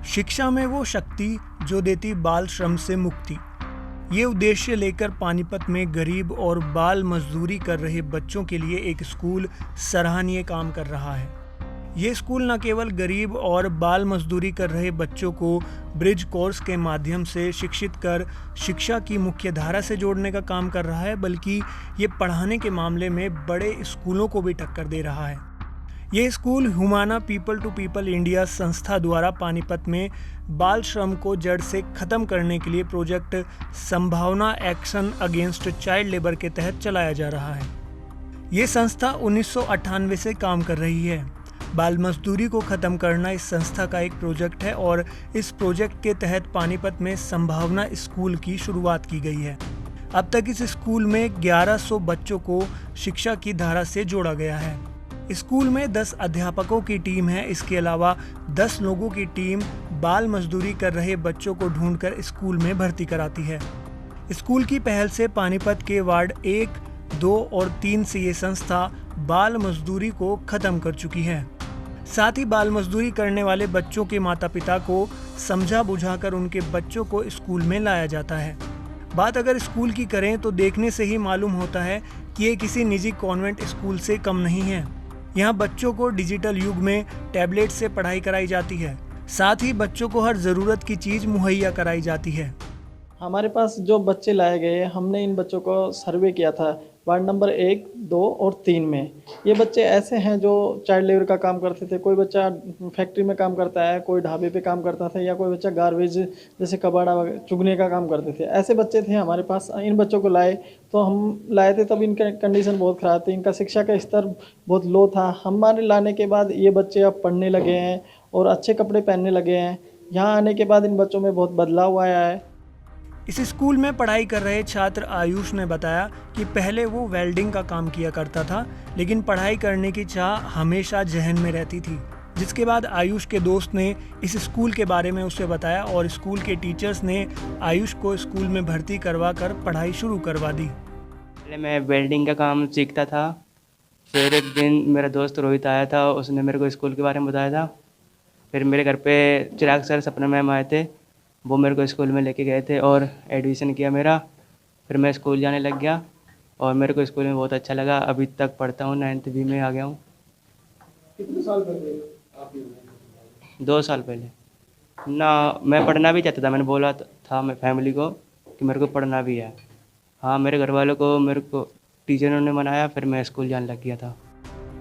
शिक्षा में वो शक्ति जो देती बाल श्रम से मुक्ति। ये उद्देश्य लेकर पानीपत में गरीब और बाल मजदूरी कर रहे बच्चों के लिए एक स्कूल सराहनीय काम कर रहा है। ये स्कूल न केवल गरीब और बाल मजदूरी कर रहे बच्चों को ब्रिज कोर्स के माध्यम से शिक्षित कर शिक्षा की मुख्य धारा से जोड़ने का काम कर रहा है, बल्कि ये पढ़ाने के मामले में बड़े स्कूलों को भी टक्कर दे रहा है। ये school Humana people to people India संस्था द्वारा पानीपत में बाल श्रम को जड़ से खत्म करने के लिए प्रोजेक्ट संभावना एक्शन अगेंस्ट चाइल्ड लेबर के तहत चलाया जा रहा है। ये संस्था 1998 से काम कर रही है। बाल मजदूरी को खत्म करना इस संस्था का एक प्रोजेक्ट है और इस प्रोजेक्ट के तहत पानीपत में संभावना स्कूल की शुरुआत की गई है। अब तक इस स्कूल में 1100 बच्चों को शिक्षा की धारा से जोड़ा गया है। स्कूल में 10 अध्यापकों की टीम है। इसके अलावा 10 लोगों की टीम बाल मजदूरी कर रहे बच्चों को ढूंढकर स्कूल में भर्ती कराती है। स्कूल की पहल से पानीपत के वार्ड 1, 2 और 3 से ये संस्था बाल मजदूरी को खत्म कर चुकी है। साथ ही बाल मजदूरी करने वाले बच्चों के माता पिता को समझा बुझाकर उनके बच्चों को स्कूल में लाया जाता है। बात अगर स्कूल की करें तो देखने से ही मालूम होता है कि ये किसी निजी कॉन्वेंट स्कूल से कम नहीं है। यहाँ बच्चों को डिजिटल युग में टैबलेट से पढ़ाई कराई जाती है। साथ ही बच्चों को हर ज़रूरत की चीज़ मुहैया कराई जाती है। हमारे पास जो बच्चे लाए गए, हमने इन बच्चों को सर्वे किया था वार्ड नंबर 1, 2 और 3 में। ये बच्चे ऐसे हैं जो चाइल्ड लेबर का काम करते थे। कोई बच्चा फैक्ट्री में काम करता है, कोई ढाबे पे काम करता था, या कोई बच्चा गार्बेज जैसे कबाड़ा चुगने का काम करते थे। ऐसे बच्चे थे हमारे पास। इन बच्चों को लाए तो हम लाए थे तब इनका कंडीशन बहुत ख़राब थी, इनका शिक्षा का स्तर बहुत लो था। हमारे लाने के बाद ये बच्चे अब पढ़ने लगे हैं और अच्छे कपड़े पहनने लगे हैं। यहाँ आने के बाद इन बच्चों में बहुत बदलाव आया है। इस स्कूल में पढ़ाई कर रहे छात्र आयुष ने बताया कि पहले वो वेल्डिंग का काम किया करता था, लेकिन पढ़ाई करने की चाह हमेशा जहन में रहती थी। जिसके बाद आयुष के दोस्त ने इस स्कूल के बारे में उसे बताया और स्कूल के टीचर्स ने आयुष को स्कूल में भर्ती करवा कर पढ़ाई शुरू करवा दी। पहले मैं वेल्डिंग का काम सीखता था। फिर एक दिन मेरा दोस्त रोहित आया था, उसने मेरे को स्कूल के बारे में बताया था। फिर मेरे घर पे चिराग सर सपना मैम आए थे, वो मेरे को स्कूल में लेके गए थे और एडमिशन किया मेरा। फिर मैं स्कूल जाने लग गया और मेरे को स्कूल में बहुत अच्छा लगा। अभी तक पढ़ता हूँ, 9th B में आ गया हूँ। कितने साल पहले आप 2 साल पहले ना मैं पढ़ना भी चाहता था। मैंने बोला था मैं फैमिली को कि मेरे को पढ़ना भी है। हाँ, मेरे घर वालों को मेरे को टीचरों ने मनाया, फिर मैं स्कूल जाने लग गया था।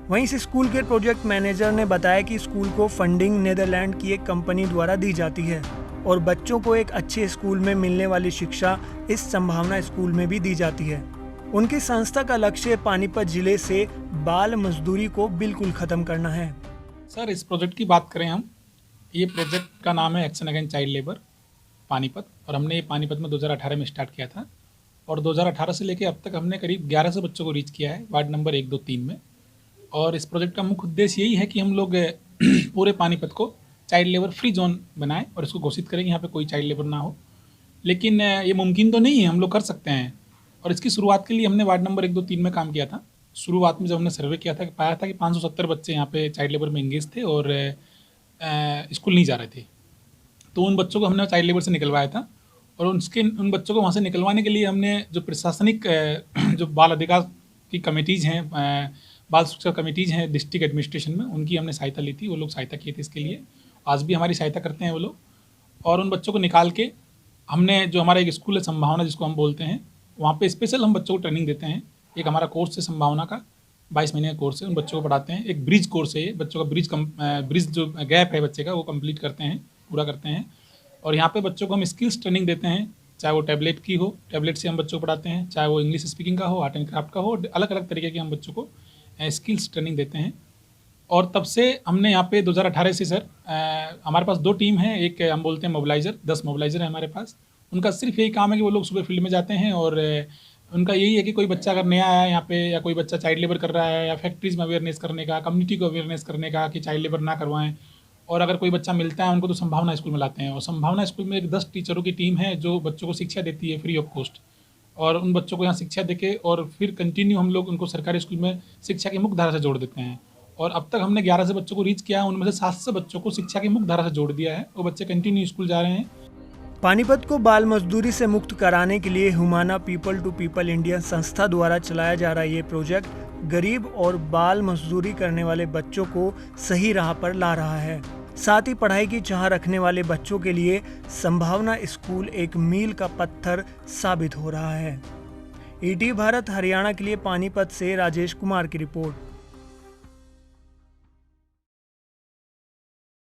वहीं इस स्कूल के प्रोजेक्ट मैनेजर ने बताया कि स्कूल को फंडिंग नीदरलैंड की एक कंपनी द्वारा दी जाती है और बच्चों को एक अच्छे स्कूल में मिलने वाली शिक्षा इस संभावना स्कूल में भी दी जाती है। उनकी संस्था का लक्ष्य पानीपत जिले से बाल मजदूरी को बिल्कुल खत्म करना है। सर, इस प्रोजेक्ट की बात करें हम, ये प्रोजेक्ट का नाम है action against child labour Panipat, और हमने ये पानीपत में 2018 में स्टार्ट किया था और 2018 से लेकर अब तक हमने करीब 1100 बच्चों को रीच किया है वार्ड नंबर 1, 2, 3 में। और इस प्रोजेक्ट का मुख्य उद्देश्य यही है कि हम लोग पूरे पानीपत को चाइल्ड लेबर फ्री जोन बनाएं और इसको घोषित करें कि यहाँ पे कोई चाइल्ड लेबर ना हो। लेकिन ये मुमकिन तो नहीं है, हम लोग कर सकते हैं। और इसकी शुरुआत के लिए हमने वार्ड नंबर 1, 2, 3 में काम किया था। शुरुआत में जब हमने सर्वे किया था, पाया था कि 570 बच्चे यहाँ पे चाइल्ड लेबर में इंगेज थे और स्कूल नहीं जा रहे थे। तो उन बच्चों को हमने चाइल्ड लेबर से निकलवाया था और उन बच्चों को वहाँ से निकलवाने के लिए हमने जो प्रशासनिक जो बाल अधिकार की कमेटीज़ हैं, बाल सुरक्षा कमेटीज़ हैं डिस्ट्रिक्ट एडमिनिस्ट्रेशन में, उनकी हमने सहायता ली थी। वो लोग सहायता किए थे इसके लिए, आज भी हमारी सहायता करते हैं वो लोग। और उन बच्चों को निकाल के हमने जो हमारा एक स्कूल है संभावना जिसको हम बोलते हैं, वहाँ पे स्पेशल हम बच्चों को ट्रेनिंग देते हैं। एक हमारा कोर्स है संभावना का, 22 महीने का कोर्स है, उन बच्चों को पढ़ाते हैं। एक ब्रिज कोर्स है, ये बच्चों का ब्रिज जो गैप है बच्चे का वो कंप्लीट करते हैं, पूरा करते हैं। और यहाँ पे बच्चों को हम स्किल्स ट्रेनिंग देते हैं, चाहे वो टैबलेट की हो, टैबलेट से हम बच्चों को पढ़ाते हैं, चाहे वो इंग्लिश स्पीकिंग का हो, आर्ट एंड क्राफ्ट का हो, अलग अलग तरीके के हम बच्चों को स्किल्स ट्रेनिंग देते हैं। और तब से हमने यहाँ पे 2018 से सर हमारे पास 2 टीम है। एक हम बोलते हैं मोबिलाइज़र, 10 मोबिलाइज़र है हमारे पास। उनका सिर्फ यही काम है कि वो लोग सुबह फील्ड में जाते हैं और उनका यही है कि कोई बच्चा अगर नया आया है यहाँ पे, या कोई बच्चा चाइल्ड लेबर कर रहा है, या फैक्ट्रीज़ में अवेयरनेस करने का, कम्युनिटी को अवेयरनेस करने का कि चाइल्ड लेबर ना करवाएं। और अगर कोई बच्चा मिलता है उनको तो संभावना स्कूल में लाते हैं। और संभावना स्कूल में एक 10 टीचरों की टीम है जो बच्चों को शिक्षा देती है फ्री ऑफ कॉस्ट। और उन बच्चों को यहाँ शिक्षा देके और फिर कंटिन्यू हम लोग उनको सरकारी स्कूल में शिक्षा की मुख्य धारा से जोड़ देते हैं। और अब तक हमने 1100 बच्चों को रीच किया है। उनमें से 700 बच्चों को शिक्षा की मुख्य धारा से जोड़ दिया है। वो बच्चे कंटिन्यू स्कूल जा रहे हैं। पानीपत को बाल मजदूरी से मुक्त कराने के लिए Humana people to people India संस्था द्वारा चलाया जा रहा ये प्रोजेक्ट गरीब और बाल मजदूरी करने वाले बच्चों को सही राह पर ला रहा है। साथ ही पढ़ाई की चाह रखने वाले बच्चों के लिए संभावना स्कूल एक मील का पत्थर साबित हो रहा है। ईटी भारत हरियाणा के लिए पानीपत से राजेश कुमार की रिपोर्ट।